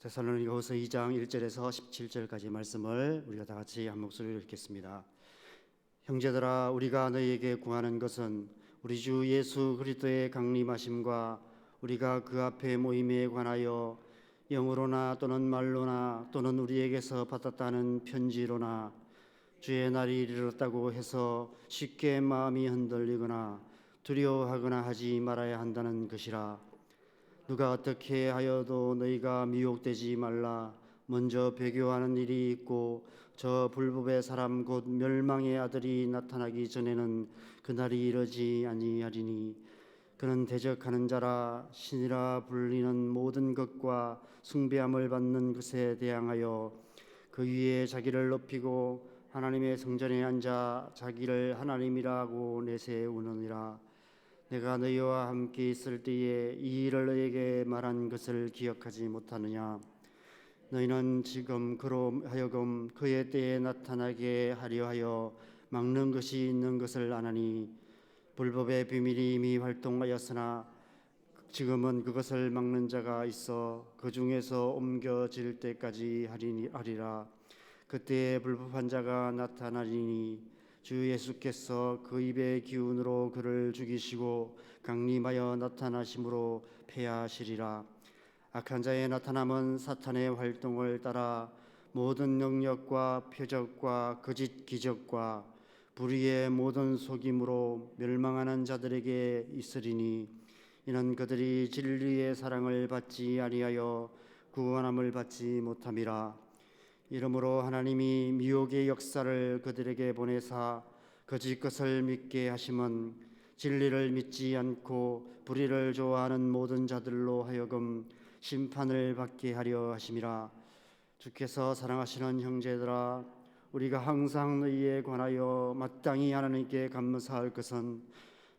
데살로니가후서 2장 1절에서 17절까지 말씀을 우리가 다 같이 한 목소리로 읽겠습니다. 형제들아, 우리가 너희에게 구하는 것은 우리 주 예수 그리스도의 강림하심과 우리가 그 앞에 모임에 관하여 영으로나 또는 말로나 또는 우리에게서 받았다는 편지로나 주의 날이 이르렀다고 해서 쉽게 마음이 흔들리거나 두려워하거나 하지 말아야 한다는 것이라. 누가 어떻게 하여도 너희가 미혹되지 말라. 먼저 배교하는 일이 있고 저 불법의 사람 곧 멸망의 아들이 나타나기 전에는 그날이 이르지 아니하리니 그는 대적하는 자라. 신이라 불리는 모든 것과 숭배함을 받는 것에 대항하여 그 위에 자기를 높이고 하나님의 성전에 앉아 자기를 하나님이라고 내세우느니라. 내가 너희와 함께 있을 때에 이 일을 너희에게 말한 것을 기억하지 못하느냐. 너희는 지금 그로 하여금 그의 때에 나타나게 하려 하여 막는 것이 있는 것을 아나니 불법의 비밀이 이미 활동하였으나 지금은 그것을 막는 자가 있어 그 중에서 옮겨질 때까지 하리라. 그때에 불법한 자가 나타나리니 주 예수께서 그 입의 기운으로 그를 죽이시고 강림하여 나타나심으로 패하시리라. 악한 자의 나타남은 사탄의 활동을 따라 모든 능력과 표적과 거짓 기적과 불의의 모든 속임으로 멸망하는 자들에게 있으리니 이는 그들이 진리의 사랑을 받지 아니하여 구원함을 받지 못함이라. 이러므로 하나님이 미혹의 역사를 그들에게 보내사 거짓 것을 믿게 하심은 진리를 믿지 않고 불의를 좋아하는 모든 자들로 하여금 심판을 받게 하려 하심이라. 주께서 사랑하시는 형제들아, 우리가 항상 너희에 관하여 마땅히 하나님께 감사할 것은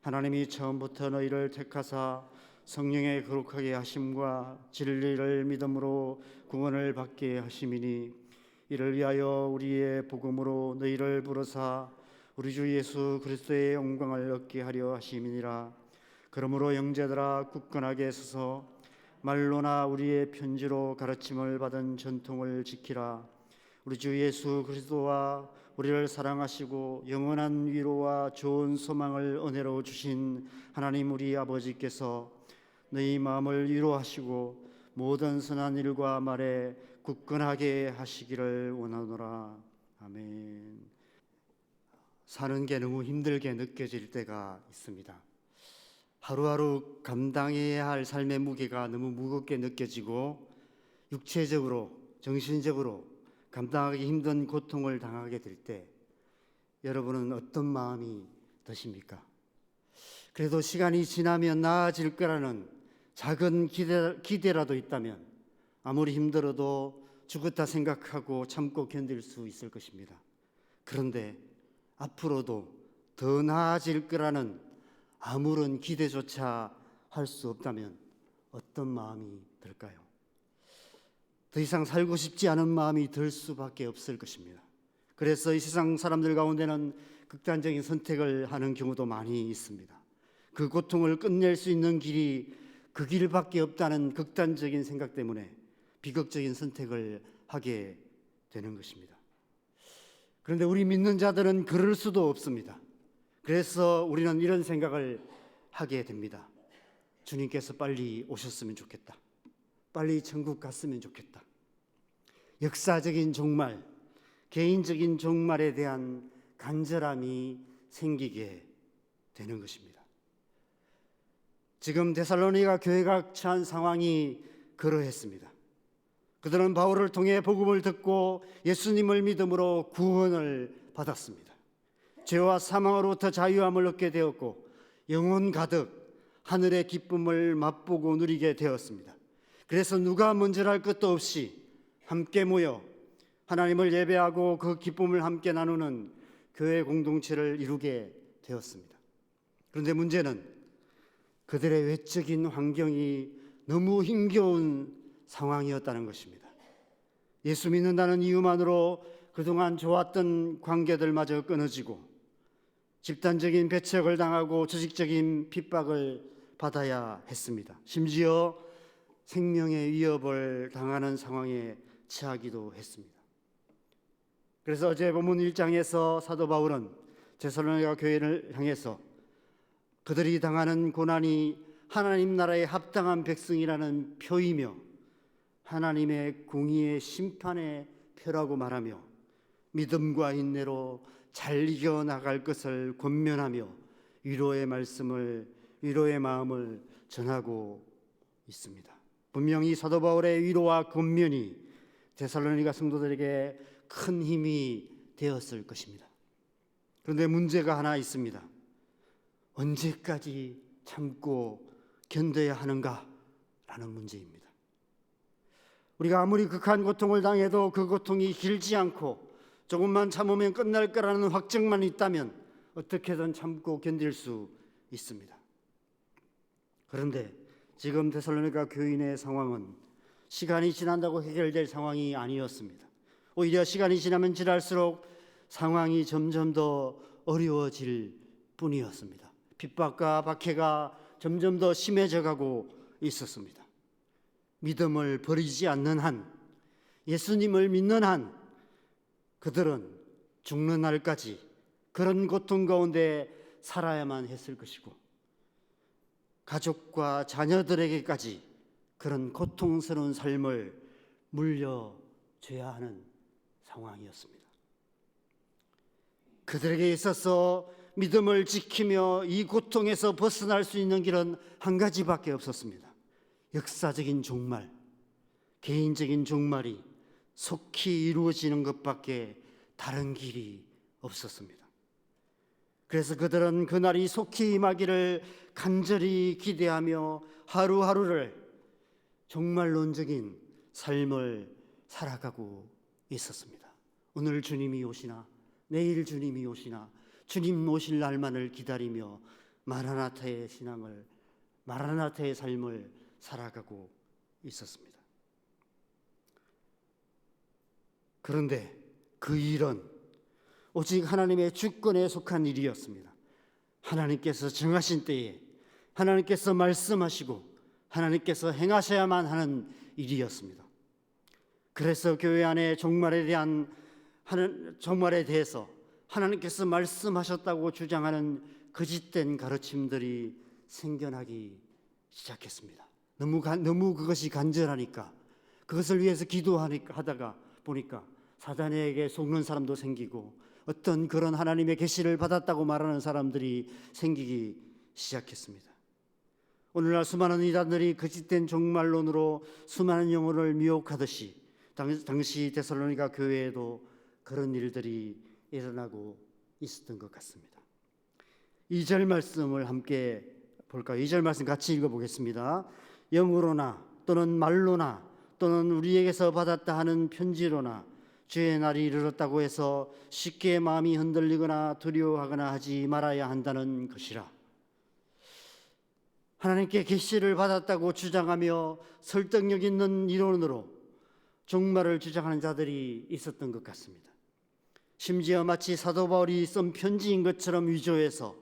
하나님이 처음부터 너희를 택하사 성령의 거룩하게 하심과 진리를 믿음으로 구원을 받게 하심이니 이를 위하여 우리의 복음으로 너희를 부르사 우리 주 예수 그리스도의 영광을 얻게 하려 하심이니라. 그러므로 형제들아, 굳건하게 서서 말로나 우리의 편지로 가르침을 받은 전통을 지키라. 우리 주 예수 그리스도와 우리를 사랑하시고 영원한 위로와 좋은 소망을 은혜로 주신 하나님 우리 아버지께서 너희 마음을 위로하시고 모든 선한 일과 말에 굳건하게 하시기를 원하노라. 아멘. 사는 게 너무 힘들게 느껴질 때가 있습니다. 하루하루 감당해야 할 삶의 무게가 너무 무겁게 느껴지고 육체적으로, 정신적으로 감당하기 힘든 고통을 당하게 될 때 여러분은 어떤 마음이 드십니까? 그래도 시간이 지나면 나아질 거라는 작은 기대라도 있다면 아무리 힘들어도 죽었다 생각하고 참고 견딜 수 있을 것입니다. 그런데 앞으로도 더 나아질 거라는 아무런 기대조차 할 수 없다면 어떤 마음이 들까요? 더 이상 살고 싶지 않은 마음이 들 수밖에 없을 것입니다. 그래서 이 세상 사람들 가운데는 극단적인 선택을 하는 경우도 많이 있습니다. 그 고통을 끝낼 수 있는 길이 그 길밖에 없다는 극단적인 생각 때문에 비극적인 선택을 하게 되는 것입니다. 그런데 우리 믿는 자들은 그럴 수도 없습니다. 그래서 우리는 이런 생각을 하게 됩니다. 주님께서 빨리 오셨으면 좋겠다. 빨리 천국 갔으면 좋겠다. 역사적인 종말, 개인적인 종말에 대한 간절함이 생기게 되는 것입니다. 지금 데살로니가 교회가 처한 상황이 그러했습니다. 그들은 바울을 통해 복음을 듣고 예수님을 믿음으로 구원을 받았습니다. 죄와 사망으로부터 자유함을 얻게 되었고 영혼 가득 하늘의 기쁨을 맛보고 누리게 되었습니다. 그래서 누가 먼저랄 것도 없이 함께 모여 하나님을 예배하고 그 기쁨을 함께 나누는 교회 공동체를 이루게 되었습니다. 그런데 문제는 그들의 외적인 환경이 너무 힘겨운 상황이었다는 것입니다. 예수 믿는다는 이유만으로 그동안 좋았던 관계들마저 끊어지고 집단적인 배척을 당하고 조직적인 핍박을 받아야 했습니다. 심지어 생명의 위협을 당하는 상황에 처하기도 했습니다. 그래서 어제 본문 1장에서 사도 바울은 데살로니가 교회를 향해서 그들이 당하는 고난이 하나님 나라에 합당한 백성이라는 표이며 하나님의 공의의 심판의 표라고 말하며 믿음과 인내로 잘 이겨나갈 것을 권면하며 위로의 마음을 전하고 있습니다. 분명히 사도 바울의 위로와 권면이 데살로니가 성도들에게 큰 힘이 되었을 것입니다. 그런데 문제가 하나 있습니다. 언제까지 참고 견뎌야 하는가라는 문제입니다. 우리가 아무리 극한 고통을 당해도 그 고통이 길지 않고 조금만 참으면 끝날 거라는 확증만 있다면 어떻게든 참고 견딜 수 있습니다. 그런데 지금 데살로니가 교인의 상황은 시간이 지난다고 해결될 상황이 아니었습니다. 오히려 시간이 지나면 지날수록 상황이 점점 더 어려워질 뿐이었습니다. 핍박과 박해가 점점 더 심해져 가고 있었습니다. 믿음을 버리지 않는 한, 예수님을 믿는 한 그들은 죽는 날까지 그런 고통 가운데 살아야만 했을 것이고 가족과 자녀들에게까지 그런 고통스러운 삶을 물려줘야 하는 상황이었습니다. 그들에게 있어서 믿음을 지키며 이 고통에서 벗어날 수 있는 길은 한 가지밖에 없었습니다. 역사적인 종말, 개인적인 종말이 속히 이루어지는 것밖에 다른 길이 없었습니다. 그래서 그들은 그날이 속히 임하기를 간절히 기대하며 하루하루를 종말론적인 삶을 살아가고 있었습니다. 오늘 주님이 오시나, 내일 주님이 오시나, 주님 오실 날만을 기다리며 마라나타의 삶을 살아가고 있었습니다. 그런데 그 일은 오직 하나님의 주권에 속한 일이었습니다. 하나님께서 정하신 때에 하나님께서 말씀하시고 하나님께서 행하셔야만 하는 일이었습니다. 그래서 교회 안에 종말에 대해서 하나님께서 말씀하셨다고 주장하는 거짓된 가르침들이 생겨나기 시작했습니다. 너무 그것이 간절하니까 그것을 위해서 기도하다가 보니까 사단에게 속는 사람도 생기고 어떤 그런 하나님의 계시를 받았다고 말하는 사람들이 생기기 시작했습니다. 오늘날 수많은 이단들이 거짓된 종말론으로 수많은 영혼을 미혹하듯이 당시 데살로니가 교회에도 그런 일들이 일어나고 있었던 것 같습니다. 2절 말씀을 함께 볼까요? 2절 말씀 같이 읽어보겠습니다. 영으로나 또는 말로나 또는 우리에게서 받았다 하는 편지로나 주의 날이 이르렀다고 해서 쉽게 마음이 흔들리거나 두려워하거나 하지 말아야 한다는 것이라. 하나님께 계시를 받았다고 주장하며 설득력 있는 이론으로 종말을 주장하는 자들이 있었던 것 같습니다. 심지어 마치 사도 바울이 쓴 편지인 것처럼 위조해서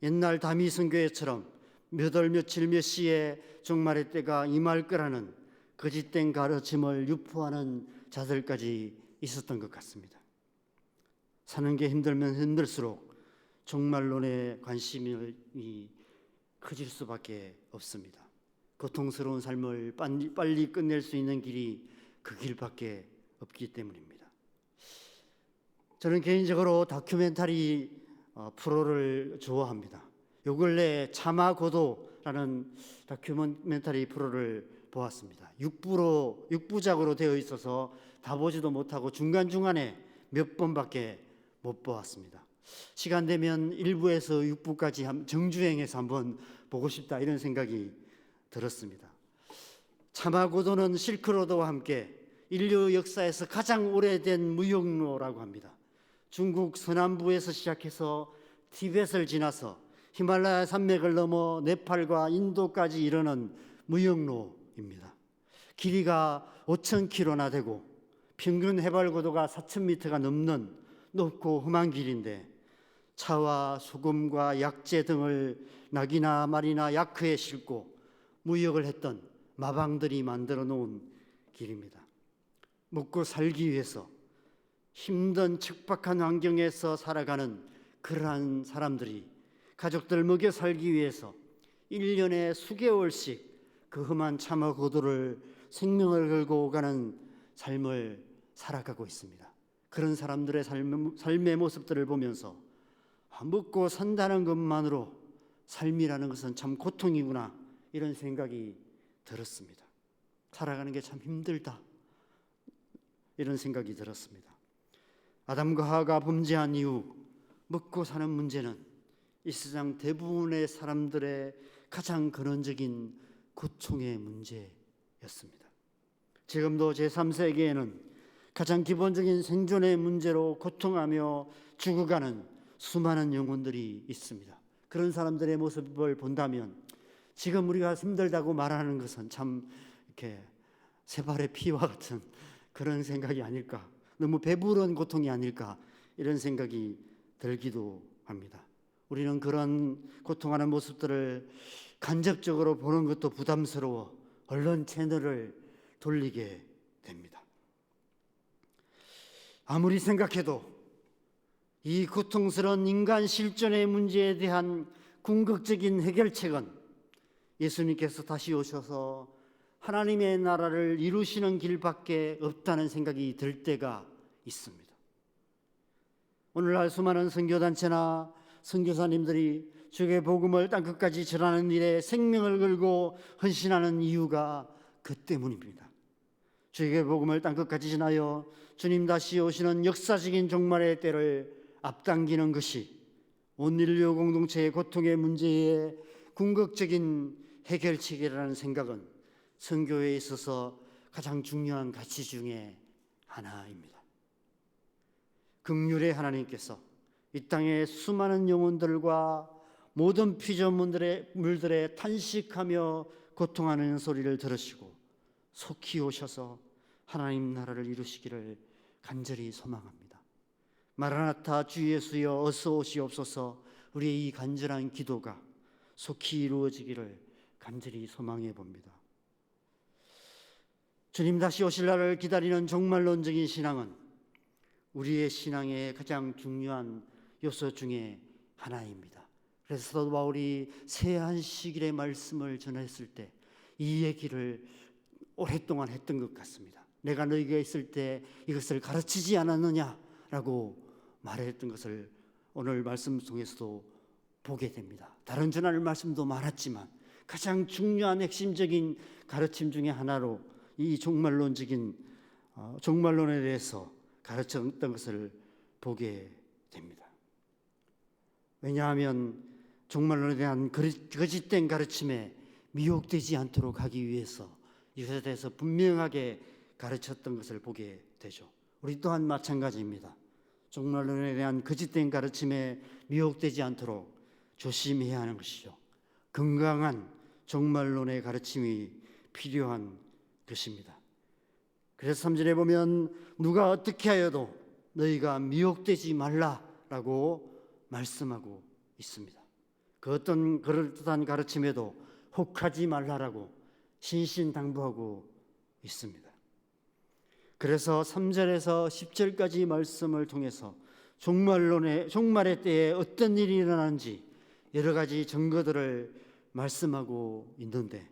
옛날 다미 선교회처럼 몇 월 며칠 몇 시에 종말의 때가 임할 거라는 거짓된 가르침을 유포하는 자들까지 있었던 것 같습니다. 사는 게 힘들면 힘들수록 종말론에 관심이 커질 수밖에 없습니다. 고통스러운 삶을 빨리 끝낼 수 있는 길이 그 길밖에 없기 때문입니다. 저는 개인적으로 다큐멘터리 프로를 좋아합니다. 요 근래 참아고도라는 다큐멘터리 프로를 보았습니다. 6부작으로 되어 있어서 다 보지도 못하고 중간중간에 몇 번밖에 못 보았습니다. 시간 되면 1부에서 6부까지 정주행해서 한번 보고 싶다 이런 생각이 들었습니다. 참아고도는 실크로드와 함께 인류 역사에서 가장 오래된 무역로라고 합니다. 중국 서남부에서 시작해서 티벳을 지나서 히말라야 산맥을 넘어 네팔과 인도까지 이르는 무역로입니다. 길이가 5,000km나 되고 평균 해발 고도가 4,000m가 넘는 높고 험한 길인데 차와 소금과 약재 등을 낙이나 말이나 야크에 싣고 무역을 했던 마방들이 만들어 놓은 길입니다. 먹고 살기 위해서 힘든 척박한 환경에서 살아가는 그러한 사람들이 가족들 먹여 살기 위해서 1년에 수개월씩 그 험한 참화 고도를 생명을 걸고 가는 삶을 살아가고 있습니다. 그런 사람들의 삶의 모습들을 보면서 먹고 산다는 것만으로 삶이라는 것은 참 고통이구나, 이런 생각이 들었습니다. 살아가는 게 참 힘들다, 이런 생각이 들었습니다. 아담과 하와가 범죄한 이후 먹고 사는 문제는 이 세상 대부분의 사람들의 가장 근원적인 고통의 문제였습니다. 지금도 제3세계에는 가장 기본적인 생존의 문제로 고통하며 죽어가는 수많은 영혼들이 있습니다. 그런 사람들의 모습을 본다면 지금 우리가 힘들다고 말하는 것은 참 이렇게 새발의 피와 같은 그런 생각이 아닐까, 너무 배부른 고통이 아닐까, 이런 생각이 들기도 합니다. 우리는 그런 고통하는 모습들을 간접적으로 보는 것도 부담스러워 언론 채널을 돌리게 됩니다. 아무리 생각해도 이 고통스러운 인간 실존의 문제에 대한 궁극적인 해결책은 예수님께서 다시 오셔서 하나님의 나라를 이루시는 길밖에 없다는 생각이 들 때가 있습니다. 오늘날 수많은 선교단체나 선교사님들이 주의 복음을 땅끝까지 전하는 일에 생명을 걸고 헌신하는 이유가 그 때문입니다. 주의 복음을 땅끝까지 전하여 주님 다시 오시는 역사적인 종말의 때를 앞당기는 것이 온 인류 공동체의 고통의 문제에 궁극적인 해결책이라는 생각은 선교에 있어서 가장 중요한 가치 중에 하나입니다. 긍휼의 하나님께서 이 땅의 수많은 영혼들과 모든 피조물들의 탄식하며 고통하는 소리를 들으시고 속히 오셔서 하나님 나라를 이루시기를 간절히 소망합니다. 마라나타 주 예수여 어서 오시옵소서. 우리의 이 간절한 기도가 속히 이루어지기를 간절히 소망해 봅니다. 주님 다시 오실 날을 기다리는 종말론적인 신앙은 우리의 신앙의 가장 중요한 요소 중에 하나입니다. 그래서 사도 바울이 새 안식일의 말씀을 전했을 때 이 얘기를 오랫동안 했던 것 같습니다. 내가 너희가 있을 때 이것을 가르치지 않았느냐라고 말했던 것을 오늘 말씀 통해서도 보게 됩니다. 다른 전할 말씀도 많았지만 가장 중요한 핵심적인 가르침 중에 하나로 이 종말론에 대해서 가르쳤던 것을 보게 됩니다. 왜냐하면 종말론에 대한 거짓된 가르침에 미혹되지 않도록 하기 위해서 이것에 대해서 분명하게 가르쳤던 것을 보게 되죠. 우리 또한 마찬가지입니다. 종말론에 대한 거짓된 가르침에 미혹되지 않도록 조심해야 하는 것이죠. 건강한 종말론의 가르침이 필요한 것입니다. 그래서 3절에 보면 누가 어떻게 하여도 너희가 미혹되지 말라라고 말씀하고 있습니다. 그 어떤 그럴듯한 가르침에도 혹하지 말라라고 신신당부하고 있습니다. 그래서 3절에서 10절까지 말씀을 통해서 종말의 때에 어떤 일이 일어나는지 여러 가지 증거들을 말씀하고 있는데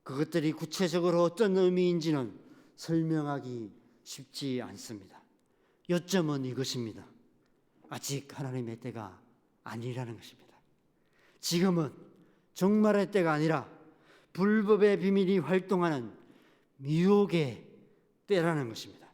그것들이 구체적으로 어떤 의미인지는 설명하기 쉽지 않습니다. 요점은 이것입니다. 아직 하나님의 때가 아니라는 것입니다. 지금은 종말의 때가 아니라 불법의 비밀이 활동하는 미혹의 때라는 것입니다.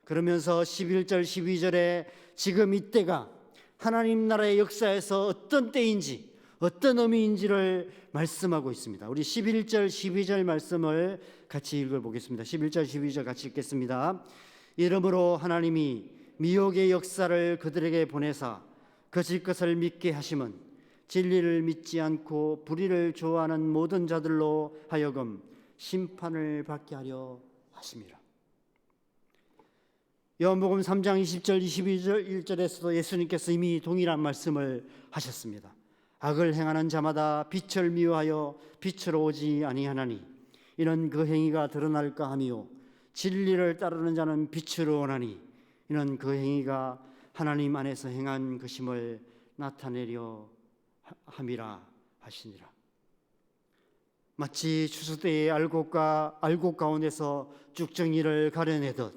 그러면서 11절 12절에 지금 이 때가 하나님 나라의 역사에서 어떤 때인지 어떤 의미인지를 말씀하고 있습니다. 우리 11절 12절 말씀을 같이 읽어보겠습니다. 11절 12절 같이 읽겠습니다. 이러므로 하나님이 미혹의 역사를 그들에게 보내사 거짓 것을 믿게 하심은 진리를 믿지 않고 불의를 좋아하는 모든 자들로 하여금 심판을 받게 하려 하심이라. 요한복음 3장 20절 22절 1절에서도 예수님께서 이미 동일한 말씀을 하셨습니다. 악을 행하는 자마다 빛을 미워하여 빛으로 오지 아니하나니 이는 그 행위가 드러날까 하며 진리를 따르는 자는 빛으로 원하니 이는 그 행위가 하나님 안에서 행한 것임을 나타내려 함이라 하시니라. 마치 추수때의 알곡 가운데서 쭉정이를 가려내듯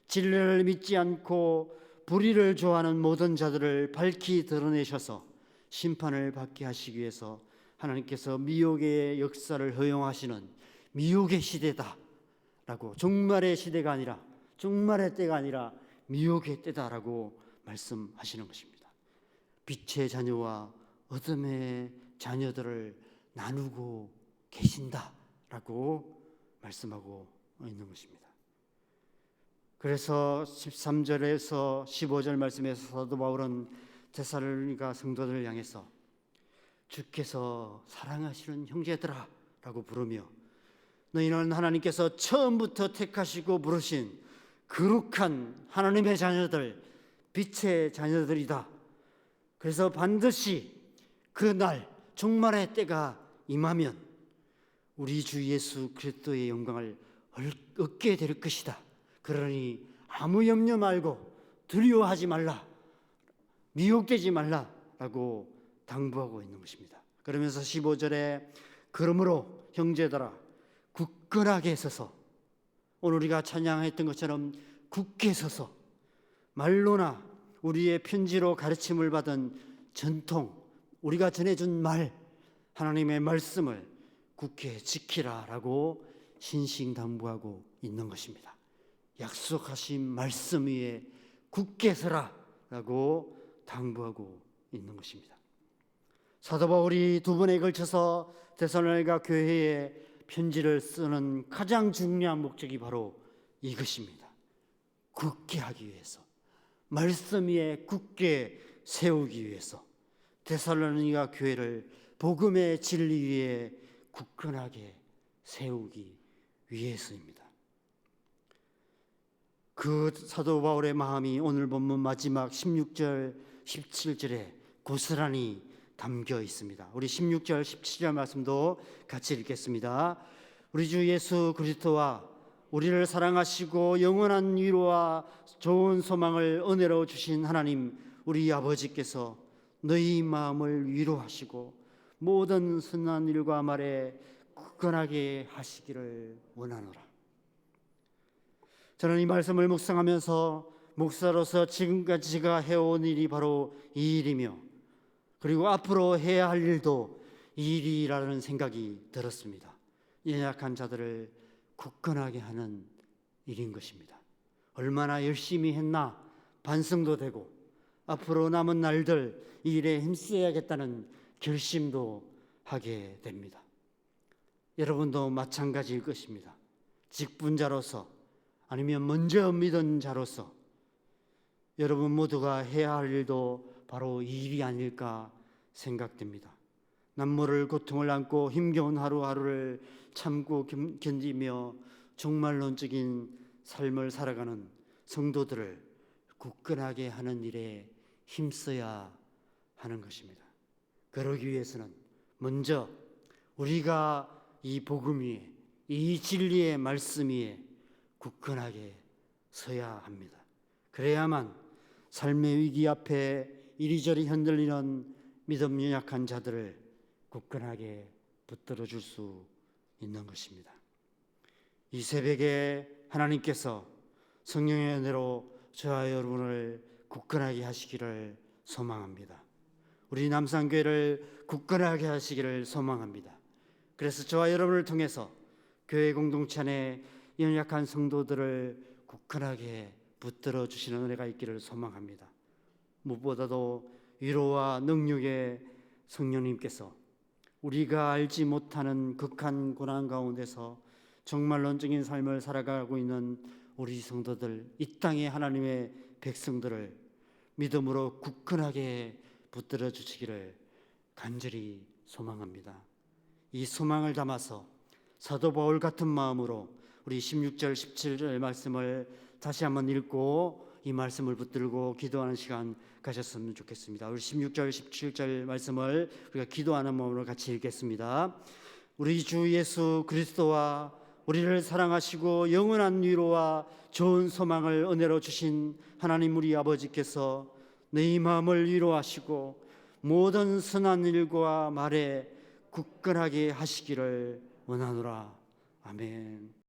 진리를 믿지 않고 불의를 좋아하는 모든 자들을 밝히 드러내셔서 심판을 받게 하시기 위해서 하나님께서 미혹의 역사를 허용하시는 미혹의 시대다라고, 종말의 시대가 아니라, 종말의 때가 아니라 미혹의 때다라고 말씀하시는 것입니다. 빛의 자녀와 어둠의 자녀들을 나누고 계신다라고 말씀하고 있는 것입니다. 그래서 13절에서 15절 말씀에서 사도 바울은 데살로니가 성도들을 향해서 주께서 사랑하시는 형제들아 라고 부르며, 너희는 하나님께서 처음부터 택하시고 부르신 거룩한 하나님의 자녀들, 빛의 자녀들이다. 그래서 반드시 그날 종말의 때가 임하면 우리 주 예수 그리스도의 영광을 얻게 될 것이다. 그러니 아무 염려 말고 두려워하지 말라, 미혹되지 말라라고 당부하고 있는 것입니다. 그러면서 15절에 그러므로 형제들아 굳건하게 서서, 오늘 우리가 찬양했던 것처럼 굳게 서서 말로나 우리의 편지로 가르침을 받은 전통, 우리가 전해준 말, 하나님의 말씀을 굳게 지키라라고 신신당부하고 있는 것입니다. 약속하신 말씀 위에 굳게 서라라고 당부하고 있는 것입니다. 사도 바울이 두 번에 걸쳐서 데살로니가 교회에 편지를 쓰는 가장 중요한 목적이 바로 이것입니다. 굳게 하기 위해서, 말씀 위에 굳게 세우기 위해서, 데살로니가 교회를 복음의 진리 위에 굳건하게 세우기 위해서입니다. 그 사도 바울의 마음이 오늘 본문 마지막 16절, 17절에 고스란히 담겨 있습니다. 우리 16절, 17절 말씀도 같이 읽겠습니다. 우리 주 예수 그리스도와 우리를 사랑하시고 영원한 위로와 좋은 소망을 은혜로 주신 하나님 우리 아버지께서 너희 마음을 위로하시고 모든 선한 일과 말에 굳건하게 하시기를 원하노라. 저는 이 말씀을 묵상하면서 목사로서 지금까지 제가 해온 일이 바로 이 일이며, 그리고 앞으로 해야 할 일도 이 일이라는 생각이 들었습니다. 연약한 자들을 굳건하게 하는 일인 것입니다. 얼마나 열심히 했나 반성도 되고, 앞으로 남은 날들 이 일에 힘써야겠다는 결심도 하게 됩니다. 여러분도 마찬가지일 것입니다. 직분자로서, 아니면 먼저 믿은 자로서 여러분 모두가 해야 할 일도 바로 이 일이 아닐까 생각됩니다. 남모를 고통을 안고 힘겨운 하루하루를 참고 견디며 종말론적인 삶을 살아가는 성도들을 굳건하게 하는 일에 힘써야 하는 것입니다. 그러기 위해서는 먼저 우리가 이 복음 위에, 이 진리의 말씀 위에 굳건하게 서야 합니다. 그래야만 삶의 위기 앞에 이리저리 흔들리는 믿음 연약한 자들을 굳건하게 붙들어 줄 수 있는 것입니다. 이 새벽에 하나님께서 성령의 은혜로 저와 여러분을 굳건하게 하시기를 소망합니다. 우리 남산교회를 굳건하게 하시기를 소망합니다. 그래서 저와 여러분을 통해서 교회 공동체 안에 연약한 성도들을 굳건하게 붙들어 주시는 은혜가 있기를 소망합니다. 무엇보다도 위로와 능력의 성령님께서 우리가 알지 못하는 극한 고난 가운데서 정말론적인 삶을 살아가고 있는 우리 성도들, 이 땅의 하나님의 백성들을 믿음으로 굳건하게 붙들어 주시기를 간절히 소망합니다. 이 소망을 담아서 사도 바울 같은 마음으로 우리 16절, 17절 말씀을 다시 한번 읽고 이 말씀을 붙들고 기도하는 시간 가졌으면 좋겠습니다. 우리 16절, 17절 말씀을 우리가 기도하는 마음으로 같이 읽겠습니다. 우리 주 예수 그리스도와 우리를 사랑하시고 영원한 위로와 좋은 소망을 은혜로 주신 하나님 우리 아버지께서 너희 마음을 위로하시고 모든 선한 일과 말에 굳건하게 하시기를 원하노라. 아멘.